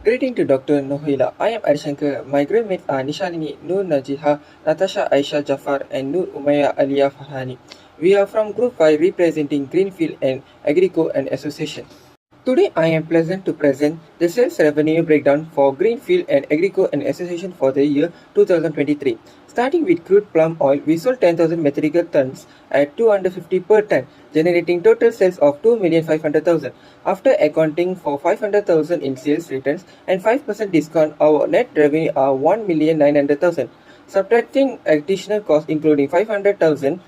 Greeting to Dr. Nohila. I am Arishankar. My grade mates are Nishalini, Noor Najiha, Natasha Aisha Jafar, and Noor Umayya Aliyah Farhani. We are from Group 5 representing Greenfield and Agrico and Association. Today I am pleasant to present the sales revenue breakdown for Greenfield and Agrico and Association for the year 2023. Starting with crude palm oil, we sold 10,000 metric tons at 250 per ton, generating total sales of 2,500,000. After accounting for 500,000 in sales returns and 5% discount, our net revenue are 1,900,000. Subtracting additional costs including 500,000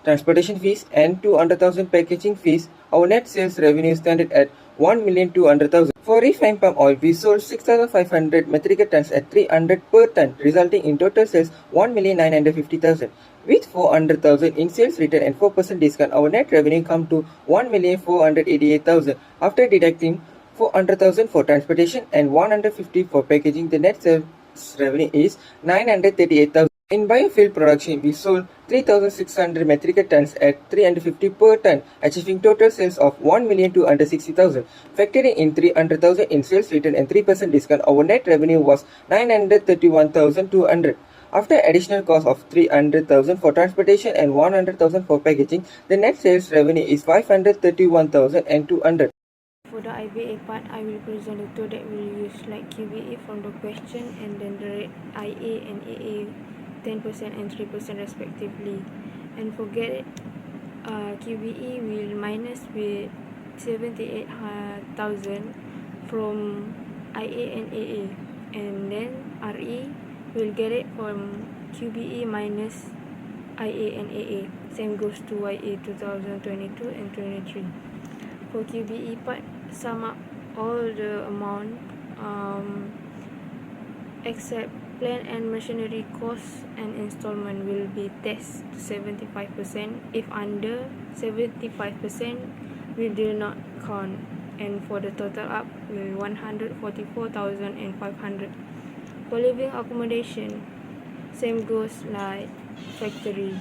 transportation fees and 200,000 packaging fees, our net sales revenue standard at 1,200,000. For refined palm oil, we sold 6,500 metric tons at 300 per ton, resulting in total sales 1,950,000. With 400,000 in sales return and 4% discount, our net revenue come to 1,488,000. After deducting 400,000 for transportation and 150 for packaging, the net sales revenue is 938,000. In biofuel production, we sold 3,600 metric tons at 350 per ton, achieving total sales of 1,260,000. Factoring in 300,000 in sales return and 3% discount, our net revenue was 931,200. After additional cost of 300,000 for transportation and 100,000 for packaging, the net sales revenue is 531,200. For the IBA part, I will present the two that will use like QBE from the question and then the IA and AA 10% and 3% respectively. And forget QBE will minus with 78,000 from IA and AA, and then RE will get it from QBE minus IA and AA. Same goes to YA 2022 and 23. For QBE part, sum up all the amount except plant and machinery costs and installment will be taxed to 75%. If under 75%, we do not count. And for the total up, will 144,500. For living accommodation, same goes like factories.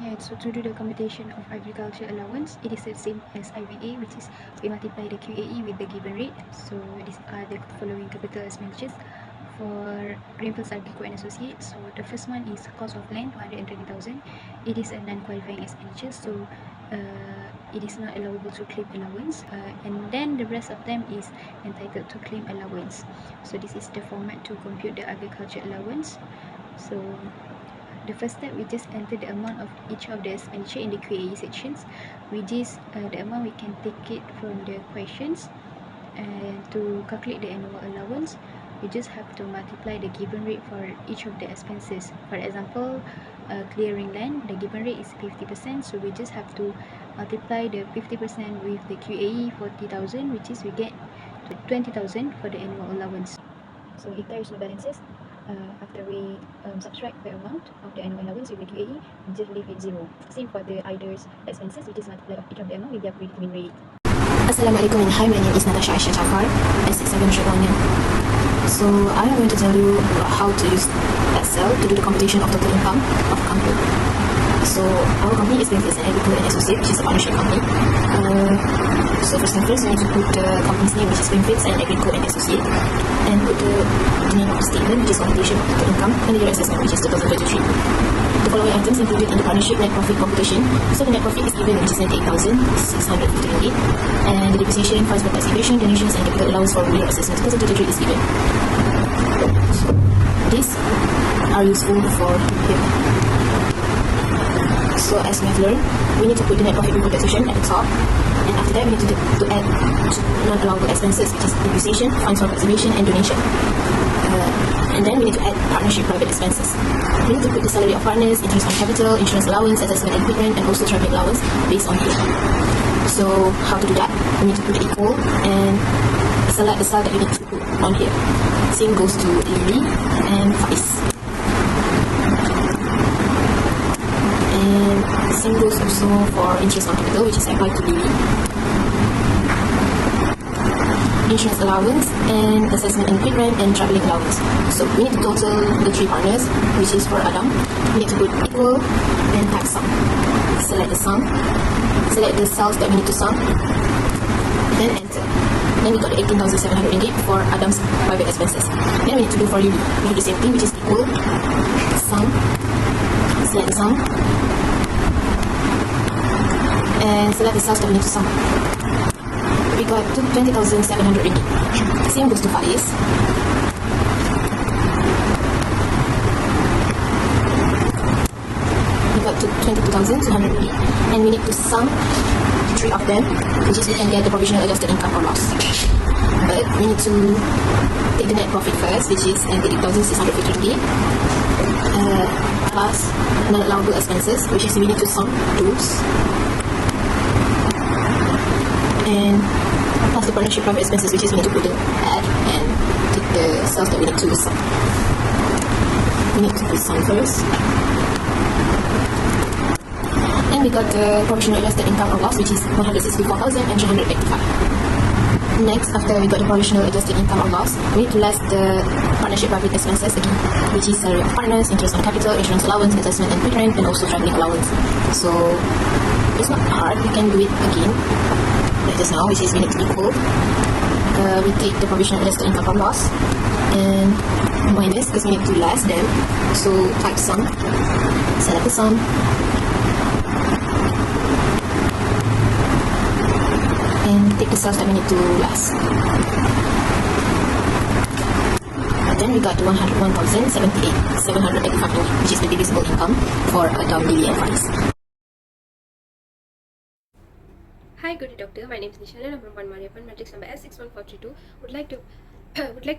Yeah, so to do the computation of agriculture allowance, it is the same as IVA, which is we multiply the QAE with the given rate. So these are the following capital expenditures for Greenfields Agrico and Associates. So the first one is cost of land, 220,000. It is a non-qualifying expenditure, so it is not allowable to claim allowance, and then the rest of them is entitled to claim allowance. So this is the format to compute the agriculture allowance. So the first step, we just enter the amount of each of the expenditure in the QAE sections. With this, the amount we can take it from the questions, and to calculate the annual allowance, we just have to multiply the given rate for each of the expenses. For example, clearing land, the given rate is 50%, so we just have to multiply the 50% with the QAE 40,000, which is we get 20,000 for the annual allowance. So if there is no balances, after we subtract the amount of the annual allowance with the QAE, we just leave it 0. Same for the others expenses, we just multiply each of the amount with their given rate. Assalamualaikum and hi, my name is Natasha Aisha Jafar, S6711. So I am going to tell you how to use Excel to do the computation of total income of a company. So our company is Greenfields and Agrico and Associates, which is a partnership company. So first things first, we need to put the company's name, which is Greenfields and Agrico and Associates, and put the name of the statement, which is computation of total income, and the year assessment, which is 2023. The following items included in the partnership net profit computation. So the net profit is given, which is 98,650, and the depreciation, funds for excavation, donations, and capital allowance for year assessment 2023 is given. So these are useful for here. So as we have learned, we need to put the net profit before taxation at the top, and after that we need to add non-allowable expenses, which is depreciation, funds for conservation, and donation. And then we need to add partnership private expenses. We need to put the salary of partners, interest on capital, insurance allowance, assessment and equipment, and also traffic allowance based on here. So how to do that? We need to put the equal and select the cell that we need to put on here. Same goes to yearly and vice. And same goes also for interest on capital, which is applied to yearly, insurance allowance, and assessment and equipment, and travelling allowance. So we need to total the three partners, which is for Adam. We need to put equal and tax sum. Select the sum, select the cells that we need to sum, then enter. Then we got 18,700 ringgit for Adam's private expenses. Then we need to do for Lily. We do the same thing, which is equal sum, select the sum, and select the cells that we need to sum. We got 20,700 ringgit. Same goes to Faiz. We got 22,200 ringgit, and we need to sum three of them, which is we can get the provisional adjusted income or loss. But we need to take the net profit first, which is 8,650 ringgit, plus non-allowable expenses, which is we need to sum those, and plus the partnership private expenses, which is we need to put the add and take the cells that we need to sum. We need to put sum first. And we got the provisional adjusted income or loss, which is 164,385. Next, after we got the provisional adjusted income or loss, we need to less the partnership private expenses again, which is salary of partners, interest on capital, insurance allowance, investment and rent, and also traveling allowance. So it's not hard, we can do it again. Like just now, which is we need to equal. We take the provisional adjusted income or loss and minus, because we need to less them. So type sum, select the sum, and take the cells that we need to less. And then we got 101,785 ringgit, which is the divisible income for Adam, Lily and Faiz. Hi, good doctor. My name is Nishala. I'm from One Mariapan, matrix number S61432. Would like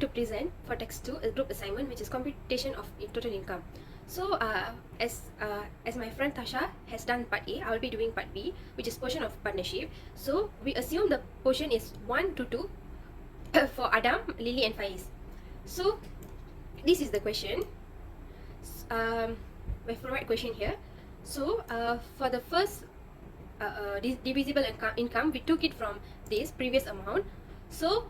to present for text 2 a group assignment, which is computation of total income. So, as my friend Tasha has done part A, I will be doing part B, which is portion of partnership. So, we assume the portion is 1 to 2 for Adam, Lily, and Faiz. So, this is the question. We have the right question here. So, for the first divisible income, we took it from this previous amount. So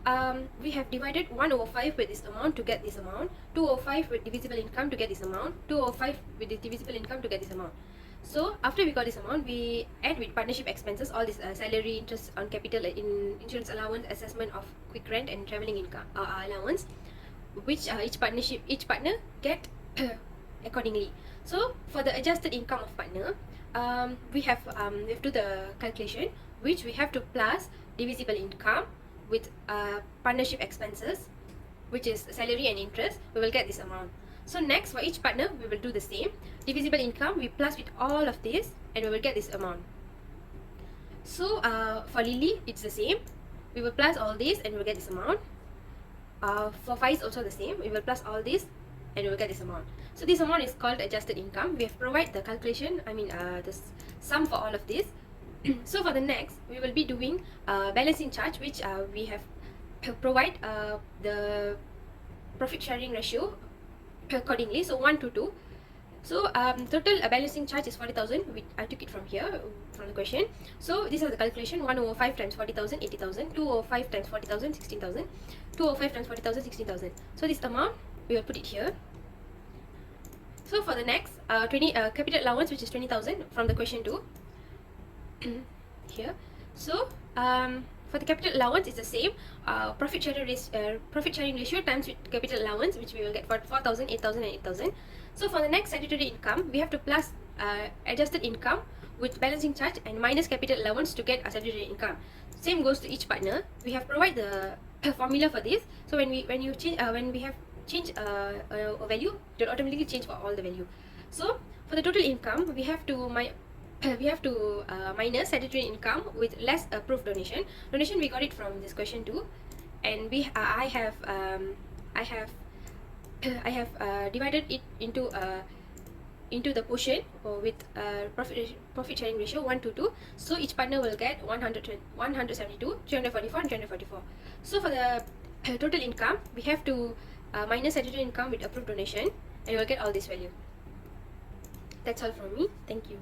we have divided 1 over 5 with this amount to get this amount, 2 over 5 with divisible income to get this amount, 2 over 5 with the divisible income to get this amount. So after we got this amount, we add with partnership expenses all this salary, interest on capital, insurance allowance, assessment of quick rent and travelling income allowance, which each partner get accordingly. So for the adjusted income of partner, we have to do the calculation, which we have to plus divisible income with partnership expenses, which is salary and interest. We will get this amount. So next, for each partner, we will do the same. Divisible income, we plus with all of this, and we will get this amount. So for Lily, it's the same. We will plus all this, and we will get this amount. For Faiz, also the same. We will plus all this, and we will get this amount. So this amount is called adjusted income. We have provided the calculation, the sum for all of this. So for the next, we will be doing balancing charge, which we have provide the profit sharing ratio accordingly. So 1 to 2. So total balancing charge is 40,000. I took it from here, from the question. So this is the calculation: 1 over 5 times 40,000, 80,000. 2 over 5 times 40,000, 16,000. 2 over 5 times 40,000, 16,000. So this amount, we will put it here. So for the next, capital allowance, which is 20,000 from the question 2. Here. So for the capital allowance, it's the same. Profit sharing ratio times with capital allowance, which we will get for 4,000, 8,000 and 8,000. So for the next statutory income, we have to plus adjusted income with balancing charge and minus capital allowance to get a statutory income. Same goes to each partner. We have provided the formula for this. So when we have change a value, it will automatically change for all the value. So for the total income, we have to minus statutory income with less approved donation. Donation, we got it from this question too, and I have divided it into the portion with profit sharing ratio 1 to 2. So each partner will get 172, 344 and 344. So for the total income, we have to minus statutory income with approved donation, and we will get all this value. That's all from me. Thank you.